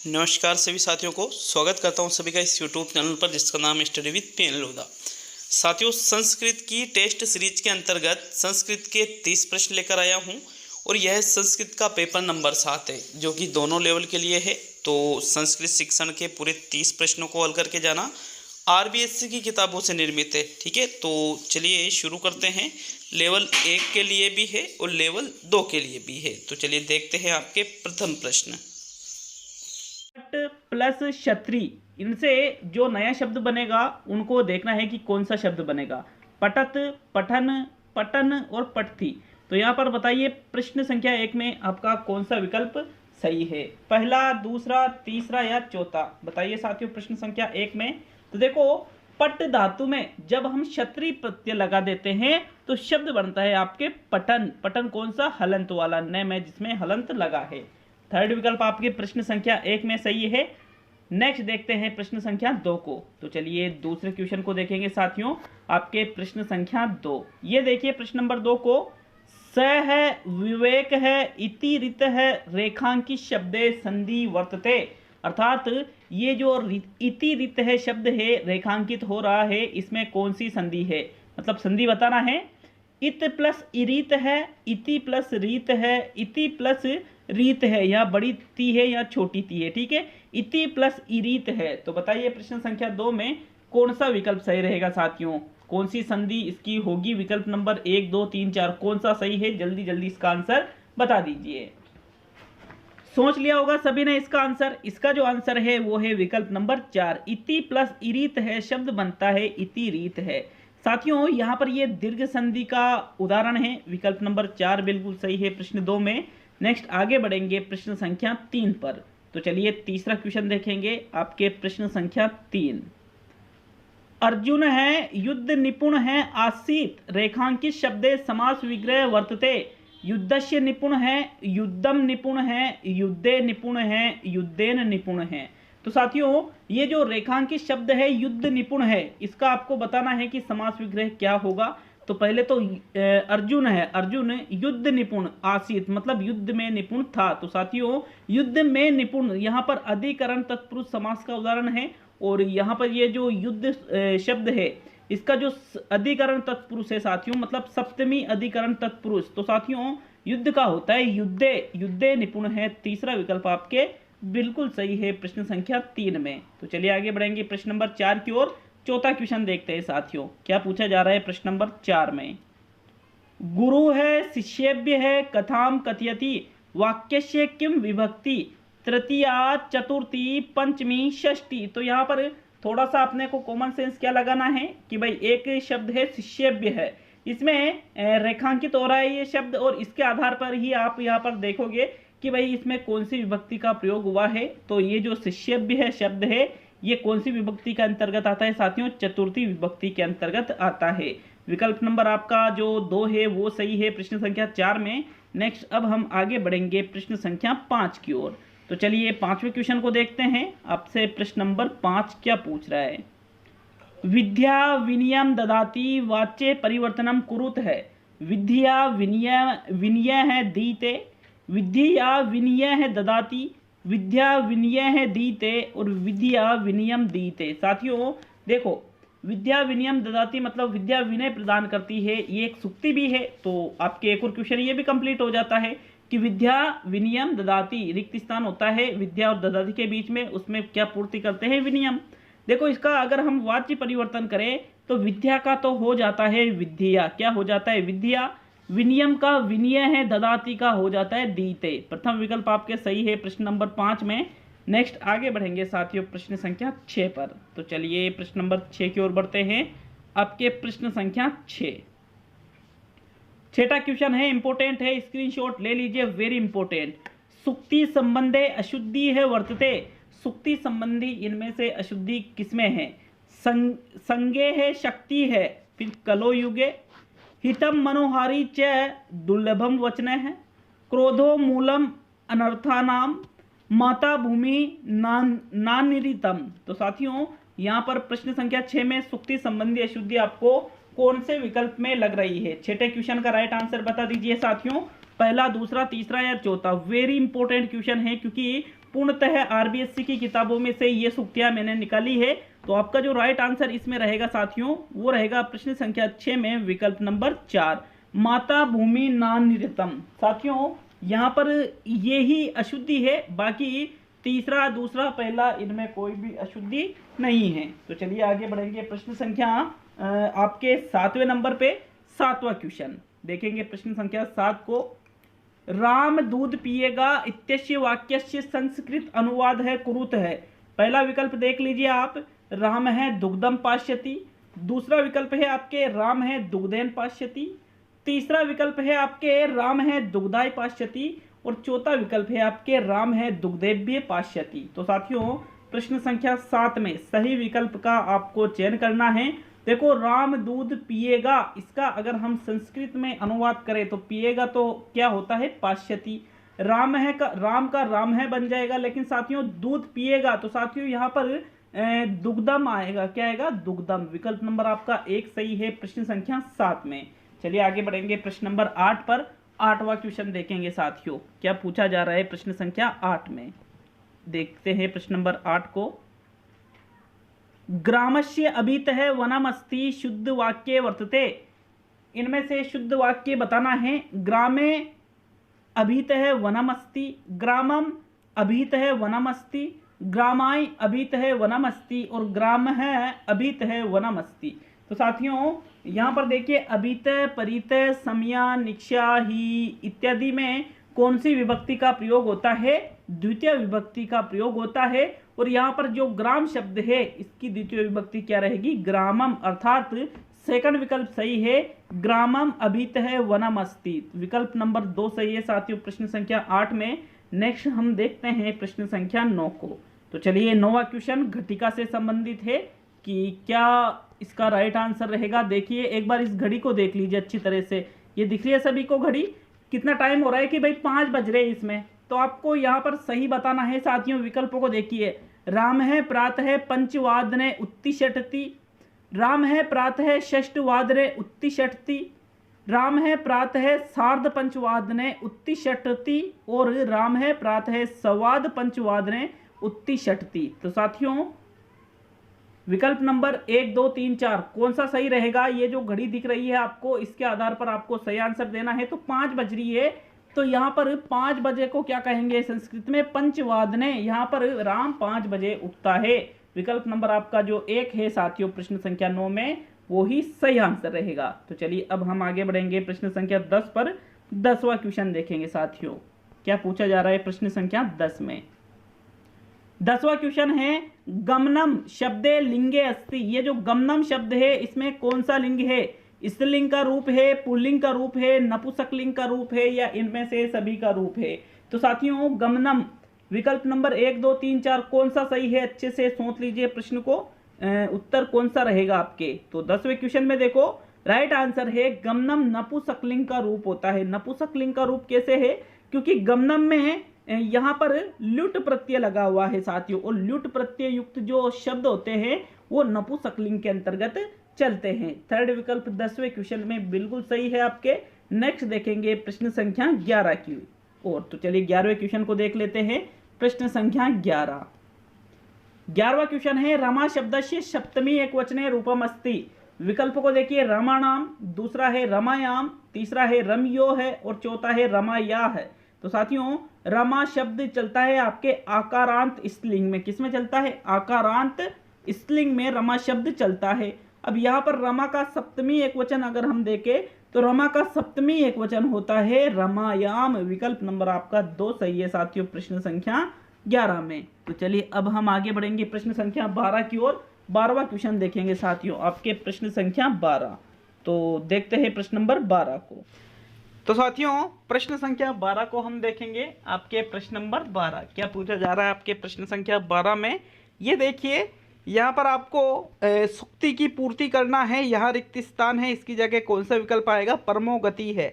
नमस्कार सभी साथियों को स्वागत करता हूं सभी का इस YouTube चैनल पर जिसका नाम है स्टडी विद पीएन लोधा। साथियों, संस्कृत की टेस्ट सीरीज के अंतर्गत संस्कृत के 30 प्रश्न लेकर आया हूं और यह संस्कृत का पेपर नंबर 7 है जो कि दोनों लेवल के लिए है। तो संस्कृत शिक्षण के पूरे 30 प्रश्नों को हल करके जाना आरबीएससी की किताबों से निर्मित है। ठीक है, तो चलिए शुरू करते हैं। लेवल 1 के लिए भी है और लेवल 2 के लिए भी है। तो चलिए देखते हैं आपके प्रथम प्रश्न। प्लस क्षत्रि, इनसे जो नया शब्द बनेगा उनको देखना है कि कौन सा शब्द बनेगा। पठत, पठन, पठन और पठती। तो यहाँ पर बताइए प्रश्न संख्या 1 में आपका कौन सा विकल्प सही है, पहला, दूसरा, तीसरा या चौथा। बताइए साथियों प्रश्न संख्या 1 में। तो देखो, पट धातु में जब हम क्षत्रि प्रत्यय लगा देते हैं तो शब्द बनता है आपके पठन। पठन कौन सा? हलंत वाला, न में जिसमें हलंत लगा है। थर्ड विकल्प आपके प्रश्न संख्या 1 में सही है। नेक्स्ट देखते हैं प्रश्न संख्या 2 को। तो चलिए दूसरे क्वेश्चन को देखेंगे साथियों, आपके प्रश्न संख्या 2। ये देखिए प्रश्न नंबर 2 को। स है, विवेक है, इति रित है, रेखांकित शब्दे संधि वर्तते। अर्थात ये जो इति रित है शब्द है, रेखांकित हो रहा है, इसमें कौन सी संधि है, मतलब संधि बताना है। इत प्लस इरीत है, इति प्लस रीत है, इति प्लस रीत है, या बड़ी ती है या छोटी ती है। ठीक है, इति प्लस इरीत है। तो बताइए प्रश्न संख्या 2 में कौन सा विकल्प सही रहेगा साथियों, कौन सी संधि इसकी होगी। विकल्प नंबर 1, 2, 3, 4 कौन सा सही है, जल्दी जल्दी इसका आंसर बता दीजिए। सोच लिया होगा सभी ने इसका आंसर। इसका जो आंसर है वो है विकल्प नंबर 4, इति प्लस इरीत है, शब्द बनता है इति रीत है। साथियों यहाँ पर ये दीर्घ संधि का उदाहरण है। विकल्प नंबर 4 बिल्कुल सही है प्रश्न 2 में। नेक्स्ट आगे बढ़ेंगे प्रश्न संख्या 3 पर। तो चलिए तीसरा क्वेश्चन देखेंगे, आपके प्रश्न संख्या 3। अर्जुन है, युद्ध निपुण है, आसीत, रेखांकित शब्दे समास विग्रह वर्तते। युद्धस्य निपुण है, युद्धम निपुण है, युद्धे निपुण है, युद्धेन निपुण है। तो साथियों ये जो रेखांकित शब्द है युद्ध निपुण है, इसका आपको बताना है कि समास विग्रह क्या होगा। तो पहले तो अर्जुन है, अर्जुन युद्ध निपुण, आसीत मतलब युद्ध में निपुण था। तो साथियों युद्ध में निपुण यहाँ पर अधिकरण तत्पुरुष समास का उदाहरण है। और यहाँ पर ये जो युद्ध शब्द है इसका जो अधिकरण तत्पुरुष है साथियों, मतलब सप्तमी अधिकरण तत्पुरुष। तो साथियों युद्ध का होता है युद्धे, युद्धे निपुण है। तीसरा विकल्प आपके बिल्कुल सही है प्रश्न संख्या 3 में। तो चलिए आगे बढ़ेंगे प्रश्न नंबर 4 की ओर। चौथा क्वेश्चन देखते हैं साथियों, क्या पूछा जा रहा है प्रश्न नंबर 4 में। गुरु है, शिष्येभ्य है, कथाम कथयति, वाक्यस्य किम विभक्ति, तृतीया, चतुर्थी, पंचमी, षष्ठी। तो यहाँ पर थोड़ा सा अपने को कॉमन सेंस क्या लगाना है कि भाई एक शब्द है शिष्येभ्य है, इसमें रेखांकित हो रहा है ये शब्द, और इसके आधार पर ही आप यहाँ पर देखोगे कि भाई इसमें कौन सी विभक्ति का प्रयोग हुआ है। तो ये जो शिष्येभ्य है शब्द है ये कौन सी विभक्ति के अंतर्गत आता है साथियों, चतुर्थी विभक्ति के अंतर्गत आता है। विकल्प नंबर आपका जो 2 है वो सही है प्रश्न संख्या 4 में। नेक्स्ट अब हम आगे बढ़ेंगे प्रश्न संख्या 5 की ओर। तो चलिए 5वें क्वेश्चन को देखते हैं, आपसे प्रश्न नंबर 5 क्या पूछ रहा है। विद्या विनियम ददाति, वाच्य परिवर्तनम कुरुत है। विद्या विनिय विनिय है दीते, विद्या विनिय है ददाति, विद्या विनिय है दीते और विद्या विनियम दीते। साथियों देखो, विद्या विनियम ददाती मतलब विद्या विनय प्रदान करती है, ये एक सुक्ति भी है। तो आपके एक और क्वेश्चन ये भी कंप्लीट हो जाता है कि विद्या विनियम ददाती, रिक्त स्थान होता है विद्या और ददाती के बीच में, उसमें क्या पूर्ति करते हैं, विनियम। देखो इसका अगर हम वाच्य परिवर्तन करें तो विद्या का तो हो जाता है विद्या, क्या हो जाता है, विद्या। विनियम का विनिय है, ददाती का हो जाता है दीते। प्रथम विकल्प आपके सही है प्रश्न नंबर 5 में। नेक्स्ट आगे बढ़ेंगे साथियों प्रश्न संख्या 6 पर। तो चलिए प्रश्न नंबर 6 की ओर बढ़ते हैं, आपके प्रश्न संख्या 6। छठा क्वेश्चन है, इंपोर्टेंट है, स्क्रीनशॉट ले लीजिए, वेरी इंपोर्टेंट। सुक्ति संबंधे अशुद्धि है वर्तते। सुक्ति संबंधी इनमें से अशुद्धि किसमें है, संगे है, शक्ति है, फिर कलो युगे, हितम मनोहारी च दुर्लभम वचन है, क्रोधो मूलम अनर्थानाम, माता भूमि नानिरितम। तो साथियों यहाँ पर प्रश्न संख्या 6 में सुक्ति संबंधी अशुद्धि आपको कौन से विकल्प में लग रही है। छठे क्वेश्चन का राइट आंसर बता दीजिए साथियों, पहला, दूसरा, तीसरा या चौथा। वेरी इंपॉर्टेंट क्वेश्चन है क्योंकि पूर्णतः आरबीएससी की किताबों में से ये सूक्तियाँ मैंने निकाली है। तो आपका जो राइट आंसर इसमें रहेगा साथियों, वो रहेगा प्रश्न संख्या 6 में विकल्प नंबर 4, माता भूमि नान्यतम। साथियों यहाँ पर ये ही अशुद्धि है, बाकी तीसरा, दूसरा, पहला इनमें कोई भी अशुद्धि नहीं है। तो चलिए आगे बढ़ेंगे। प्रश्न संख्या आपके 7वें नंबर पे 7वां क्वेश्चन देखेंगे। प्रश्न संख्या 7 को, राम दूध पिएगा इत्यस्य वाक्यस्य संस्कृत अनुवाद है कुरुत है। पहला विकल्प देख लीजिए आप, राम है दुग्धम पाश्यति। दूसरा विकल्प है आपके राम है दुग्धेन पाश्यति। तीसरा विकल्प है आपके राम है दुग्धाय पाश्यति। और चौथा विकल्प है आपके राम है दुग्धेभ्य पाश्यति। तो साथियों प्रश्न संख्या 7 में सही विकल्प का आपको चयन करना है। देखो, राम दूध पिएगा, इसका अगर हम संस्कृत में अनुवाद करें तो पिएगा तो क्या होता है, पाश्यति। राम है का राम है बन जाएगा, लेकिन साथियों दूध पिएगा तो साथियों यहाँ पर दुग्धम आएगा। क्या आएगा, दुग्धम। विकल्प नंबर आपका 1 सही है प्रश्न संख्या 7 में। चलिए आगे बढ़ेंगे प्रश्न नंबर 8 पर। 8वां क्वेश्चन देखेंगे साथियों, क्या पूछा जा रहा है प्रश्न संख्या 8 में। देखते हैं प्रश्न नंबर 8 को, ग्रामस्य अभितः वनमस्ति शुद्ध वाक्ये वर्तते। इनमें से शुद्ध वाक्य बताना है। ग्रामे अभितः वनमस्ति, ग्रामम अभितः वनमस्ति, ग्रामाय अभितः वनमस्ति और ग्रामः अभितः वनमस्ति। तो साथियों यहाँ पर देखिए, अभितः, परितः, समया, निक्षा, ही इत्यादि में कौन सी विभक्ति का प्रयोग होता है, द्वितीय विभक्ति का प्रयोग होता है। और यहाँ पर जो ग्राम शब्द है इसकी द्वितीय विभक्ति क्या रहेगी, ग्रामम, अर्थात सेकंड विकल्प सही है, ग्रामम अभितः वनम अस्ति। विकल्प नंबर 2 सही है साथियों प्रश्न संख्या 8 में। नेक्स्ट हम देखते हैं प्रश्न संख्या 9 को। तो चलिए 9वां क्वेश्चन घटिका से संबंधित है कि क्या इसका राइट आंसर रहेगा। देखिए एक बार इस घड़ी को देख लीजिए अच्छी तरह से, ये दिख रही है सभी को घड़ी, कितना टाइम हो रहा है कि भाई 5 बज रहे हैं इसमें। तो आपको यहाँ पर सही बताना है साथियों। विकल्पों को देखिए, राम है प्रातः पंचवादने उत्तिष्ठति, राम है प्रातः षष्ठवादने उत्तिष्ठति, राम है प्रातः सार्ध पंचवादने उत्तिष्ठति और राम है प्रातः सवाद पंचवादने उत्तिष्ठति। तो साथियों विकल्प नंबर 1, 2, 3, 4 कौन सा सही रहेगा। ये जो घड़ी दिख रही है आपको, इसके आधार पर आपको सही आंसर देना है। तो 5 बज रही है, तो यहाँ पर 5 बजे को क्या कहेंगे संस्कृत में, पंचवादने। यहाँ पर राम 5 बजे उठता है। विकल्प नंबर आपका जो 1 है साथियों प्रश्न संख्या 9 में, वो ही सही आंसर रहेगा। तो चलिए अब हम आगे बढ़ेंगे प्रश्न संख्या 10 पर। 10वां क्वेश्चन देखेंगे साथियों, क्या पूछा जा रहा है प्रश्न संख्या 10 में। 10वां क्वेश्चन है, गमनम शब्दे लिंगे अस्ति। ये जो गमनम शब्द है इसमें कौन सा लिंग है, स्त्रीलिंग का रूप है, पुल्लिंग का रूप है, नपुंसकलिंग का रूप है या इनमें से सभी का रूप है। तो साथियों गमनम विकल्प नंबर 1, 2, 3, 4 कौन सा सही है, अच्छे से सोच लीजिए प्रश्न को, उत्तर कौन सा रहेगा आपके। तो 10वें क्वेश्चन में देखो राइट आंसर है गमनम नपुंसकलिंग का रूप होता है। नपुंसकलिंग का रूप कैसे है, क्योंकि गमनम में यहाँ पर ल्युट प्रत्यय लगा हुआ है साथियों, और ल्युट प्रत्यय युक्त जो शब्द होते हैं वो नपुंसकलिंग के अंतर्गत चलते हैं। थर्ड विकल्प 10वें क्वेश्चन में बिल्कुल सही है आपके। नेक्स्ट देखेंगे प्रश्न संख्या 11 की और। तो चलिए 11वें क्वेश्चन को देख लेते हैं। प्रश्न संख्या 11वां क्वेश्चन है, रमा शब्दस्य सप्तमी एकवचने रूपम अस्ति। विकल्प को देखिए, रमाणाम, दूसरा है रमायाम, तीसरा है रमयो है और चौथा है रमाया है। तो साथियों रमा शब्द चलता है आपके आकारांत स्त्रीलिंग में। किसमें चलता है, आकारांत स्त्रीलिंग में रमा शब्द चलता है। अब यहाँ पर रमा का सप्तमी एकवचन अगर हम देखें तो रमा का सप्तमी एकवचन होता है रमायाम। विकल्प नंबर आपका 2 सही है साथियों प्रश्न संख्या 11 में। तो चलिए अब हम आगे बढ़ेंगे प्रश्न संख्या 12 की ओर। 12वां क्वेश्चन देखेंगे साथियों आपके प्रश्न संख्या 12। तो देखते हैं प्रश्न नंबर 12 को। तो साथियों प्रश्न संख्या 12 को हम देखेंगे। आपके प्रश्न नंबर 12 क्या पूछा जा रहा है आपके प्रश्न संख्या 12 में। ये देखिए यहाँ पर आपको सुक्ति की पूर्ति करना है। यहाँ रिक्त स्थान है, इसकी जगह कौन सा विकल्प आएगा, परमो गति है।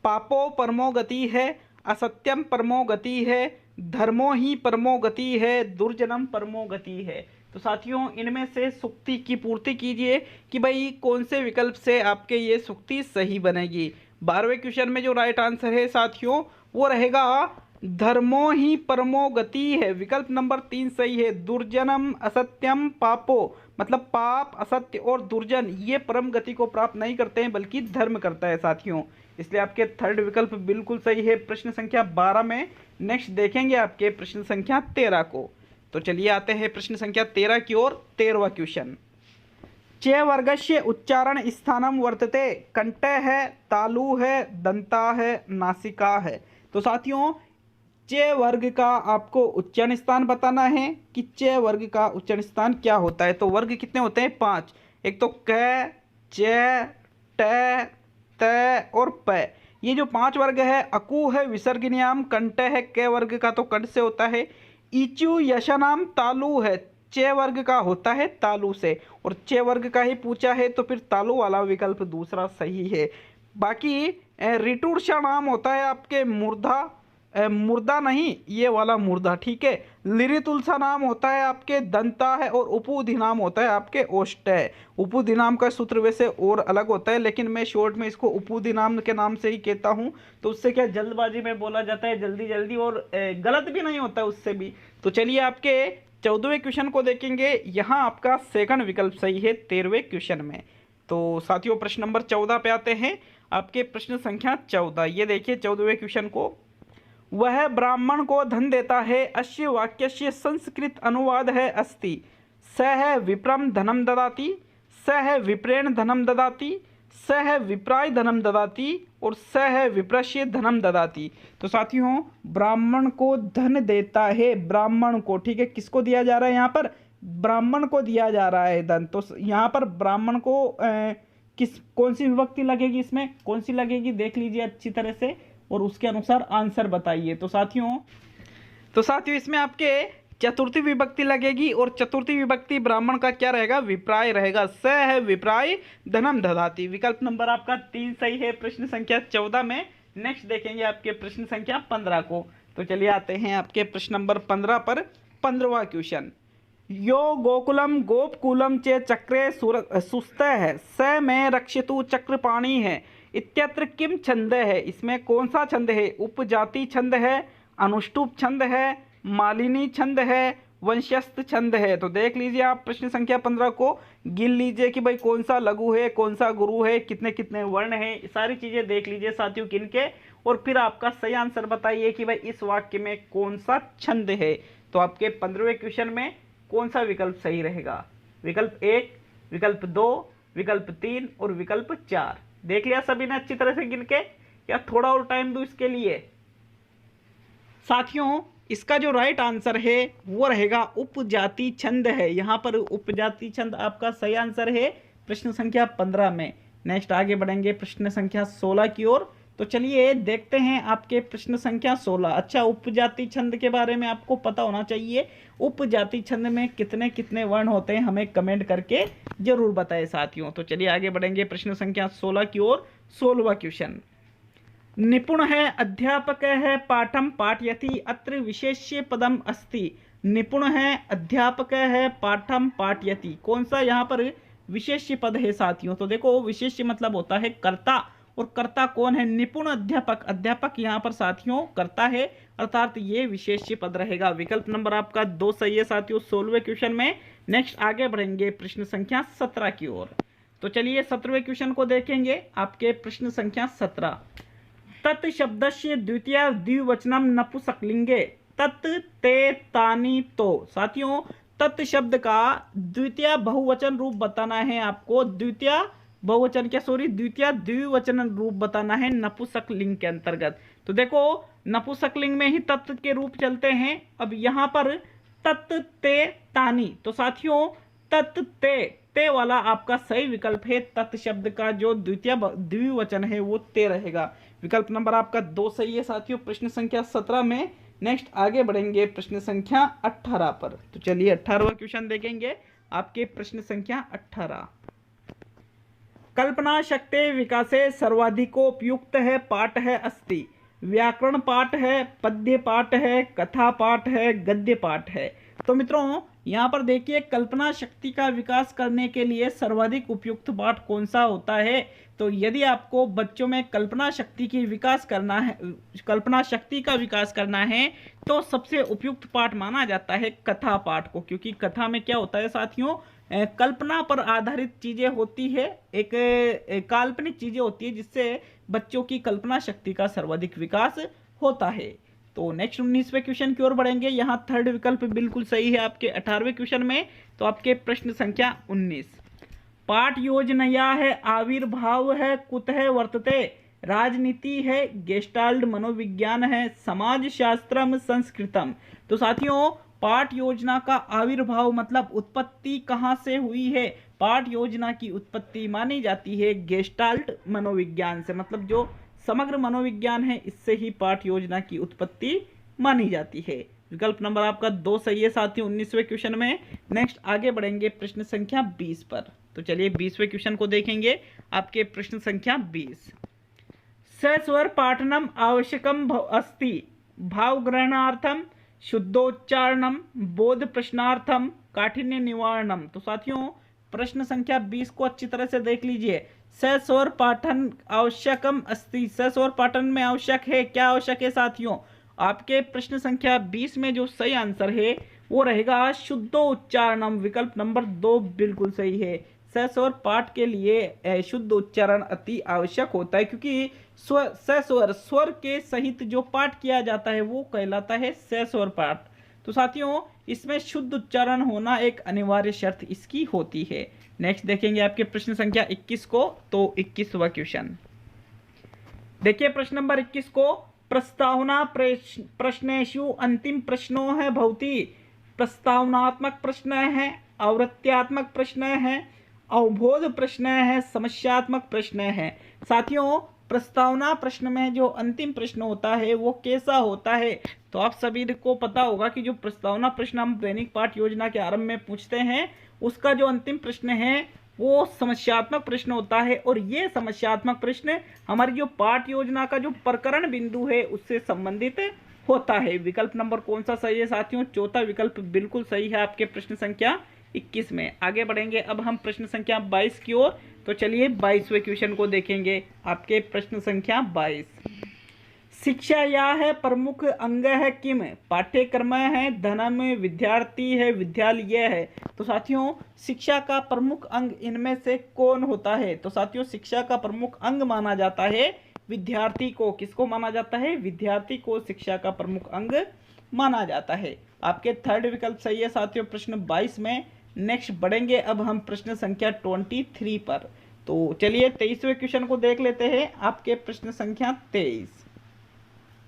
पापो परमो गति है, असत्यम परमो गति है, धर्मो ही परमो गति है, दुर्जनम परमो गति है। तो साथियों इनमें से सुक्ति की पूर्ति कीजिए कि भाई कौन से विकल्प से आपके ये सुक्ति सही बनेगी। 12वें क्वेश्चन में जो राइट आंसर है साथियों वो रहेगा धर्मो ही परमो गति है, विकल्प नंबर 3 सही है। दुर्जनम असत्यम पापो, मतलब पाप, असत्य और दुर्जन ये परम गति को प्राप्त नहीं करते हैं बल्कि धर्म करता है साथियों, इसलिए आपके थर्ड विकल्प बिल्कुल सही है प्रश्न संख्या 12 में। नेक्स्ट देखेंगे आपके प्रश्न संख्या 13 को। तो चलिए आते हैं प्रश्न संख्या 13 की ओर। 13वां क्वेश्चन, चे वर्गस्य उच्चारण स्थानम वर्तते, कंठ है, तालु है, दंता है, नासिका है। तो साथियों चे वर्ग का आपको उच्चारण स्थान बताना है कि चे वर्ग का उच्चारण स्थान क्या होता है। तो वर्ग कितने होते हैं? 5। एक तो क, चे, ट, त और प, ये जो 5 वर्ग है। अकु है विसर्ग नियम, कंठ है क वर्ग का तो कंठ से होता है। इचु यशनाम तालु है, चे वर्ग का होता है तालु से, और चे वर्ग का ही पूछा है तो फिर तालु वाला विकल्प दूसरा सही है। बाकी ऋटुर्षा नाम होता है आपके मूर्धा, मुर्दा नहीं ये वाला मुर्दा, ठीक है। लिरितुलसा नाम होता है आपके दंता है, और उपुधि नाम होता है आपके ओष्ट है। उपुधि नाम का सूत्र वैसे और अलग होता है, लेकिन मैं शॉर्ट में इसको उपुधि नाम के नाम से ही कहता हूँ। तो उससे क्या जल्दबाजी में बोला जाता है, जल्दी जल्दी, और गलत भी नहीं होता उससे भी। तो चलिए आपके 14वें क्वेश्चन को देखेंगे। यहाँ आपका सेकंड विकल्प सही है 13वें क्वेश्चन में। तो साथियों प्रश्न नंबर 14 पे आते हैं। आपके प्रश्न संख्या 14, ये देखिए 14वें क्वेश्चन को। वह ब्राह्मण को धन देता है, अस्य वाक्यस्य संस्कृत अनुवाद है अस्ति, सह विप्रम धनम ददाति, सह विप्रेण धनम ददाति, सह विप्राय धनम ददाति और सह विप्रस्य धनम ददाति। तो साथियों ब्राह्मण को धन देता है, ब्राह्मण को, ठीक है, किसको दिया जा रहा है? यहाँ पर ब्राह्मण को दिया जा रहा है धन। तो यहाँ पर ब्राह्मण को कौन सी विभक्ति लगेगी, इसमें कौन सी लगेगी देख लीजिए अच्छी तरह से, और उसके अनुसार आंसर बताइए। तो साथियों इसमें आपके चतुर्थी विभक्ति लगेगी, और चतुर्थी विभक्ति ब्राह्मण का क्या रहेगा? विप्राय रहेगा। स है विप्राय धनम ददाति। विकल्प नंबर आपका 3 सही है प्रश्न संख्या 14 में। नेक्स्ट देखेंगे आपके प्रश्न संख्या 15 को। तो चलिए आते हैं आपके प्रश्न नंबर 15 पर। 15वां क्वेश्चन, यो गोकुलम गोपकुलम चे चक्रे सुस्त है, स में रक्षितु चक्रपाणी है, इत्यत्र किम छंद है। इसमें कौन सा छंद है? उपजाति छंद है, अनुष्टुप छंद है, मालिनी छंद है, वंशस्थ छंद है। तो देख लीजिए आप प्रश्न संख्या 15 को, गिन लीजिए कि भाई कौन सा लघु है, कौन सा गुरु है, कितने कितने वर्ण है, सारी चीजें देख लीजिए साथियों गिन के, और फिर आपका सही आंसर बताइए कि भाई इस वाक्य में कौन सा छंद है। तो आपके 15वें क्वेश्चन में कौन सा विकल्प सही रहेगा? विकल्प 1, विकल्प 2, विकल्प 3 और विकल्प 4। देख लिया सभी ने अच्छी तरह से गिन के, या थोड़ा और टाइम दूं इसके लिए? साथियों इसका जो राइट आंसर है वो रहेगा उपजाति छंद है। यहाँ पर उपजाति छंद आपका सही आंसर है प्रश्न संख्या 15 में। नेक्स्ट आगे बढ़ेंगे प्रश्न संख्या 16 की ओर। तो चलिए देखते हैं आपके प्रश्न संख्या 16। अच्छा, उपजाति छंद के बारे में आपको पता होना चाहिए। उपजाति छंद में कितने कितने वर्ण होते हैं हमें कमेंट करके जरूर बताएं साथियों। तो चलिए आगे बढ़ेंगे प्रश्न संख्या 16 की ओर। 16वां क्वेश्चन, निपुण है, अध्यापक है, पाठम पाठयति, अत्र विशेष्य पदम अस्ति। निपुण है, अध्यापक है, पाठम पाठयति, कौन सा यहाँ पर विशेष्य पद है साथियों? तो देखो विशेष्य मतलब होता है कर्ता, और कर्ता कौन है? निपुण अध्यापक। अध्यापक यहाँ पर साथियों कर्ता है, अर्थात ये विशेष्य पद रहेगा। विकल्प नंबर आपका 2 सही है साथियों 16वें क्वेश्चन में। नेक्स्ट आगे बढ़ेंगे प्रश्न संख्या 17 की ओर। तो चलिए 17वें क्वेश्चन को देखेंगे। आपके प्रश्न संख्या 17, तत् शब्दस्य द्वितीय द्विवचनम नपुंसकलिंगे, तत् ते तानि तो। साथियों तत् शब्द का द्वितीय बहुवचन रूप बताना है आपको। द्वितीय बहुवचन क्या, सॉरी, द्वितीय द्विवचन रूप बताना है नपुंसकलिंग के अंतर्गत। तो देखो नपुंसकलिंग में ही तत् के रूप चलते हैं। अब यहाँ पर तत् ते तानि, तो साथियों तत् ते वाला आपका सही विकल्प है। तत् शब्द का जो द्वितीय द्विवचन है वो ते रहेगा। विकल्प नंबर आपका 2 सही है साथियों प्रश्न संख्या 17 में। नेक्स्ट आगे बढ़ेंगे प्रश्न संख्या 18 पर। तो चलिए 18वां क्वेश्चन देखेंगे। आपके प्रश्न संख्या 18, कल्पना शक्ति विकासे सर्वाधिकोपयुक्त है पाठ है अस्ति। व्याकरण पाठ है, पद्य पाठ है, कथा पाठ है, गद्य पाठ है। तो मित्रों यहाँ पर देखिए, कल्पना शक्ति का विकास करने के लिए सर्वाधिक उपयुक्त पाठ कौन सा होता है। तो यदि आपको बच्चों में कल्पना शक्ति का विकास करना है तो सबसे उपयुक्त पाठ माना जाता है कथा पाठ को, क्योंकि कथा में क्या होता है साथियों, कल्पना पर आधारित चीजें होती है, एक काल्पनिक चीजें होती है, जिससे बच्चों की कल्पना शक्ति का सर्वाधिक विकास होता है। तो नेक्स्ट 19वें क्वेश्चन की ओर बढ़ेंगे। यहाँ थर्ड विकल्प बिल्कुल सही है आपके 18वें क्वेश्चन में। तो आपके प्रश्न संख्या 19, पाठ योजना है, आविर्भाव है, कुतः वर्तते, राजनीति है, गेस्टाल्ट मनोविज्ञान है, समाज शास्त्रम, संस्कृतम। तो साथियों पाठ योजना का आविर्भाव मतलब उत्पत्ति कहाँ से हुई है। पाठ योजना की उत्पत्ति मानी जाती है गेस्टाल्ट मनोविज्ञान से, मतलब जो समग्र मनोविज्ञान है इससे ही पाठ योजना की उत्पत्ति मानी जाती है। विकल्प नंबर आपका 2 सही है साथियों 19वें क्वेश्चन में। नेक्स्ट आगे बढ़ेंगे प्रश्न संख्या 20 पर। तो चलिए 20वें क्वेश्चन को देखेंगे। आपके प्रश्न संख्या 20, सस्वर पाठनम आवश्यकम अस्ति, भावग्रहणार्थम, शुद्धोच्चारणम, बोध प्रश्नार्थम, काठिन्य निवारणम। तो साथियों प्रश्न संख्या 20 को अच्छी तरह से देख लीजिए। सस्वर पाठन आवश्यकम अस्ति, सस्वर पाठन में आवश्यक है, क्या आवश्यक है साथियों। आपके प्रश्न संख्या 20 में जो सही आंसर है वो रहेगा शुद्धोच्चारणम। विकल्प नंबर 2 बिल्कुल सही है। सस्वर पाठ के लिए शुद्ध उच्चारण अति आवश्यक होता है, क्योंकि स्वर के सहित जो पाठ किया जाता है वो कहलाता है सस्वर पाठ। तो साथियों इसमें शुद्ध उच्चारण होना एक अनिवार्य शर्त इसकी होती है। नेक्स्ट देखेंगे आपके प्रश्न संख्या 21 को। तो 21वां क्वेश्चन देखिए, प्रश्न नंबर 21 को, प्रस्तावना प्रश्नेषु अंतिम प्रश्नों है भवती, प्रस्तावनात्मक प्रश्न है, आवृत्त्यात्मक प्रश्न है, अवबोध प्रश्न है, समस्यात्मक प्रश्न है। साथियों प्रस्तावना प्रश्न में जो अंतिम प्रश्न होता है वो कैसा होता है। तो आप सभी को पता होगा कि जो प्रस्तावना प्रश्न हम दैनिक पाठ योजना के आरंभ में पूछते हैं उसका जो अंतिम प्रश्न है वो समस्यात्मक प्रश्न होता है, और ये समस्यात्मक प्रश्न हमारी जो पाठ योजना का जो प्रकरण बिंदु है उससे संबंधित होता है। विकल्प नंबर कौन सा सही है साथियों, चौथा विकल्प बिल्कुल सही है आपके प्रश्न संख्या 21 में। आगे बढ़ेंगे अब हम प्रश्न संख्या 22 की ओर। तो चलिए 22वें क्वेश्चन को देखेंगे। आपके प्रश्न संख्या 22, शिक्षा या है प्रमुख अंग है किम, पाठ्यक्रम है, धनम, विद्यार्थी है, विद्यालय है। तो साथियों शिक्षा का प्रमुख अंग इनमें से कौन होता है। तो साथियों शिक्षा का प्रमुख अंग माना जाता है विद्यार्थी को। किसको माना जाता है, विद्यार्थी को शिक्षा का प्रमुख अंग माना जाता है। आपके थर्ड विकल्प सही है साथियों प्रश्न 22 में। नेक्स्ट बढ़ेंगे अब हम प्रश्न संख्या 23 पर। तो चलिए 23वें क्वेश्चन को देख लेते हैं। आपके प्रश्न संख्या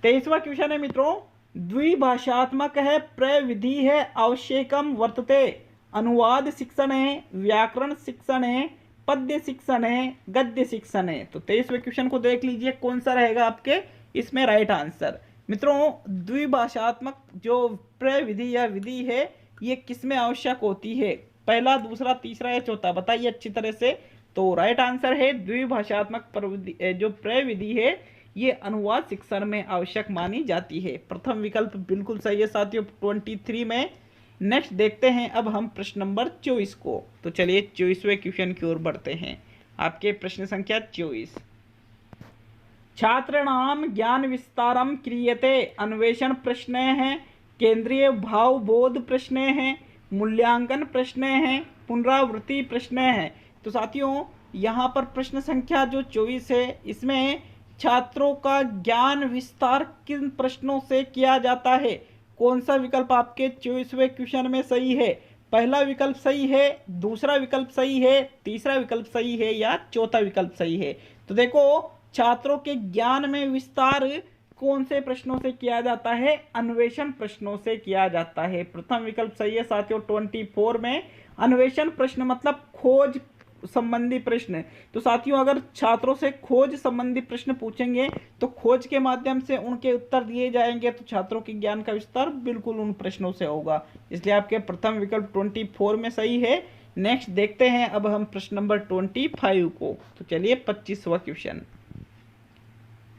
23वां क्वेश्चन है मित्रों, द्विभाषात्मक है, प्रविधि है, आवश्यकम वर्तते, अनुवाद शिक्षण है, व्याकरण शिक्षण है, पद्य शिक्षण है, गद्य शिक्षण है। तो 23वें क्वेश्चन को देख लीजिए कौन सा रहेगा आपके इसमें राइट आंसर। मित्रों द्विभाषात्मक जो प्रविधि या विधि है ये किसमें आवश्यक होती है, पहला, दूसरा, तीसरा या चौथा, बताइए अच्छी तरह से। तो राइट आंसर है द्विभाषात्मक जो प्रविधि है ये अनुवाद शिक्षण में आवश्यक मानी जाती है। प्रथम विकल्प बिल्कुल सही है साथियों 23 में। नेक्स्ट देखते हैं अब हम प्रश्न नंबर 24 को। तो चलिए 24वें क्वेश्चन की ओर बढ़ते हैं। आपके प्रश्न संख्या 24, छात्राणाम ज्ञान विस्तारम क्रियते, अन्वेषण प्रश्न है, केंद्रीय भाव बोध प्रश्न है, मूल्यांकन प्रश्न है, पुनरावृत्ति प्रश्न है। तो साथियों यहाँ पर प्रश्न संख्या जो 24 है इसमें छात्रों का ज्ञान विस्तार किन प्रश्नों से किया जाता है। कौन सा विकल्प आपके 24वें क्वेश्चन में सही है, पहला विकल्प सही है, दूसरा विकल्प सही है, तीसरा विकल्प सही है या चौथा विकल्प सही है। तो देखो छात्रों के ज्ञान में विस्तार कौन से प्रश्नों से किया जाता है, अन्वेषण प्रश्नों से किया जाता है। प्रथम विकल्प सही है साथियों 24 में। अन्वेषण प्रश्न मतलब खोज संबंधी प्रश्न। तो साथियों अगर छात्रों से खोज संबंधी प्रश्न पूछेंगे तो खोज के माध्यम से उनके उत्तर दिए जाएंगे, तो छात्रों के ज्ञान का विस्तार बिल्कुल उन प्रश्नों से होगा। इसलिए आपके प्रथम विकल्प 24 में सही है। नेक्स्ट देखते हैं अब हम प्रश्न नंबर 25 को। तो चलिए 25वां क्वेश्चन।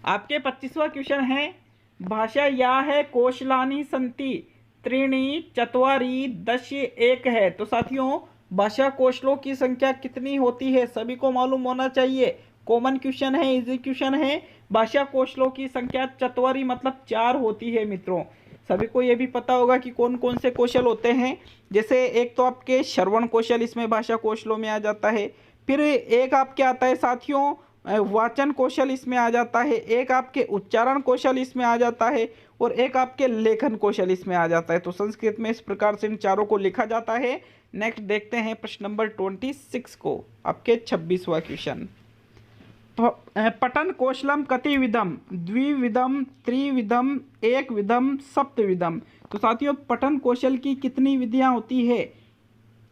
आपके 25वां क्वेश्चन है, भाषा या है कौशलानि संति, त्रीणि चत्वारि दश एक है। तो साथियों भाषा कौशलों की संख्या कितनी होती है सभी को मालूम होना चाहिए। कॉमन क्वेश्चन है, इजी क्वेश्चन है। भाषा कौशलों की संख्या चत्वारि मतलब 4 होती है मित्रों। सभी को ये भी पता होगा कि कौन कौन से कौशल होते हैं। जैसे एक तो आपके श्रवण कौशल इसमें भाषा कौशलों में आ जाता है। फिर एक आपके आता है साथियों वाचन कौशल इसमें आ जाता है। एक आपके उच्चारण कौशल इसमें आ जाता है और एक आपके लेखन कौशल इसमें आ जाता है। तो संस्कृत में इस प्रकार से इन चारों को लिखा जाता है। नेक्स्ट देखते हैं प्रश्न नंबर 26 को, आपके 26वां क्वेश्चन। पठन कौशलम कतिविधम, द्विविधम, त्रिविधम, एक विधम, सप्तविधम। तो साथियों पठन कौशल की कितनी विधियां होती है?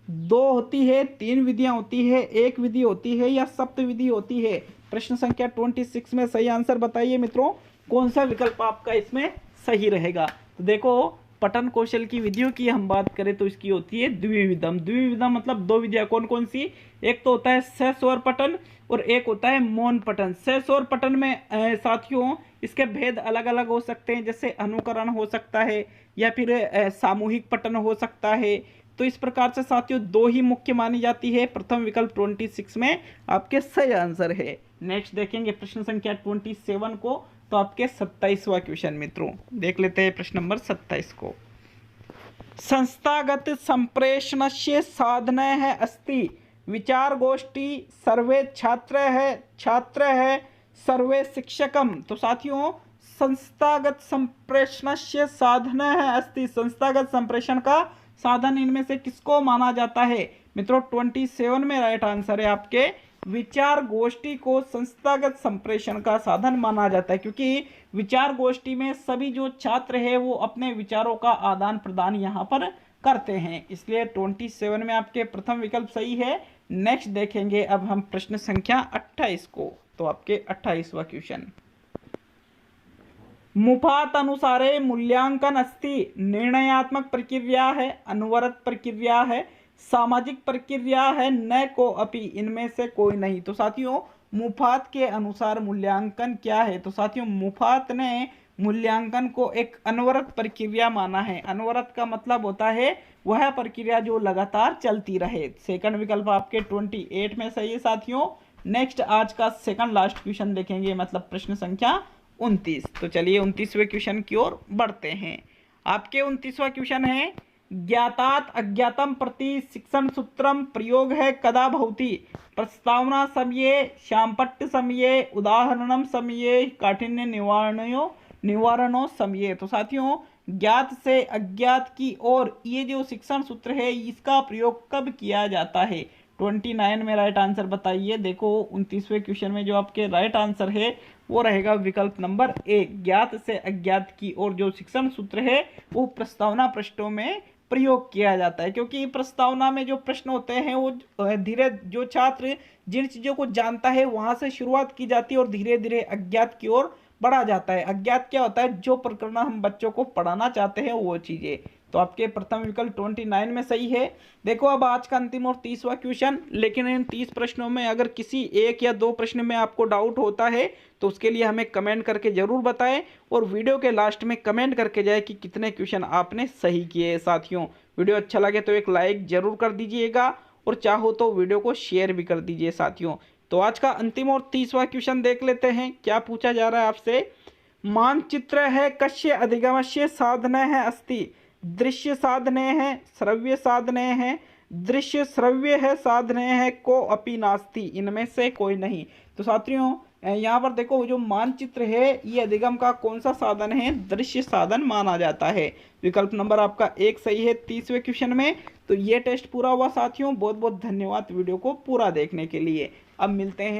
2 होती है, 3 विधियां होती है, 1 विधि होती है या सप्त विधि होती है? प्रश्न संख्या 26 में सही आंसर बताइए मित्रों, कौन सा विकल्प आपका इसमें सही रहेगा। तो देखो पठन कौशल की विधियों की हम बात करें तो इसकी होती है द्विविधम। द्विविधम मतलब 2 विधियां कौन कौन सी? एक तो होता है सस्वर पठन और एक होता है मौन पठन। सस्वर पठन में साथियों इसके भेद अलग अलग हो सकते हैं, जैसे अनुकरण हो सकता है या फिर सामूहिक पठन हो सकता है। तो इस प्रकार से साथियों 2 ही मुख्य मानी जाती है। प्रथम विकल्प 26 में आपके सही आंसर है। नेक्स्ट देखेंगे प्रश्न संख्या 27 को, तो आपके 27वां क्वेश्चन मित्रों देख लेते हैं प्रश्न नंबर 27 को। संस्थागत संप्रेषणस्य साधनः अस्ति विचार गोष्ठी सर्वे छात्र है सर्वे शिक्षकम। तो साथियों संस्थागत संप्रेषणस्य साधनः अस्ति, संस्थागत संप्रेषण का साधन इनमें से किसको माना जाता है? मित्रों 27 में राइट आंसर है आपके विचार गोष्ठी को संस्थागत संप्रेषण का साधन माना जाता है, क्योंकि विचार गोष्ठी में सभी जो छात्र है वो अपने विचारों का आदान प्रदान यहाँ पर करते हैं, इसलिए 27 में आपके प्रथम विकल्प सही है। नेक्स्ट देखेंगे अब हम प्रश्न संख्या 28 को, तो आपके 28वां क्वेश्चन। मुफात अनुसारे मूल्यांकन अस्ति, निर्णयात्मक प्रक्रिया है, अनुवरत प्रक्रिया है, सामाजिक प्रक्रिया है, न को अपि, इनमें से कोई नहीं। तो साथियों मुफात के अनुसार मूल्यांकन क्या है? तो साथियों मुफात ने मूल्यांकन को एक अनवरत प्रक्रिया माना है। अनवरत का मतलब होता है वह प्रक्रिया जो लगातार चलती रहे। सेकंड विकल्प आपके 28 में सही है साथियों। नेक्स्ट आज का सेकंड लास्ट क्वेश्चन देखेंगे, मतलब प्रश्न संख्या 29। तो चलिए 29वें क्वेश्चन की ओर बढ़ते हैं। आपके 29वां क्वेश्चन है ज्ञातात अज्ञातम प्रति शिक्षण सूत्रम प्रयोग है कदा भवति, प्रस्तावना समये, शामपट्ट समये, उदाहरणम समये, काठिन्य निवारणों समये। तो साथियों ज्ञात से अज्ञात की ओर ये जो शिक्षण सूत्र है इसका प्रयोग कब किया जाता है? 29 में राइट आंसर बताइए। देखो 29वें क्वेश्चन में जो आपके राइट आंसर है वो रहेगा विकल्प नंबर 1। ज्ञात से अज्ञात की ओर जो शिक्षण सूत्र है वो प्रस्तावना पृष्ठों में प्रयोग किया जाता है, क्योंकि प्रस्तावना में जो प्रश्न होते हैं वो धीरे जो छात्र जिन चीज़ों को जानता है वहां से शुरुआत की जाती है और धीरे धीरे अज्ञात की ओर बढ़ा जाता है। अज्ञात क्या होता है? जो प्रकरण हम बच्चों को पढ़ाना चाहते हैं वो चीज़ें। तो आपके प्रथम विकल्प 29 में सही है। देखो अब आज का अंतिम और 30वां क्वेश्चन, लेकिन इन 30 प्रश्नों में अगर किसी 1 या 2 प्रश्न में आपको डाउट होता है तो उसके लिए हमें कमेंट करके जरूर बताएं और वीडियो के लास्ट में कमेंट करके जाए कि कितने क्वेश्चन आपने सही किए। साथियों वीडियो अच्छा लगे तो एक लाइक जरूर कर दीजिएगा और चाहो तो वीडियो को शेयर भी कर दीजिए साथियों। तो आज का अंतिम और 30वां क्वेश्चन देख लेते हैं। क्या पूछा जा रहा है आपसे? मानचित्र है कस्य अधिगमस्य साधने है अस्ति, दृश्य साधने हैं, श्रव्य साधने हैं, दृश्य श्रव्य है साधने हैं, को अपि नास्ति, इनमें से कोई नहीं। तो साथियों यहाँ पर देखो जो मानचित्र है ये अधिगम का कौन सा साधन है? दृश्य साधन माना जाता है। विकल्प नंबर आपका 1 सही है 30वें क्वेश्चन में। तो ये टेस्ट पूरा हुआ साथियों। बहुत बहुत धन्यवाद वीडियो को पूरा देखने के लिए। अब मिलते हैं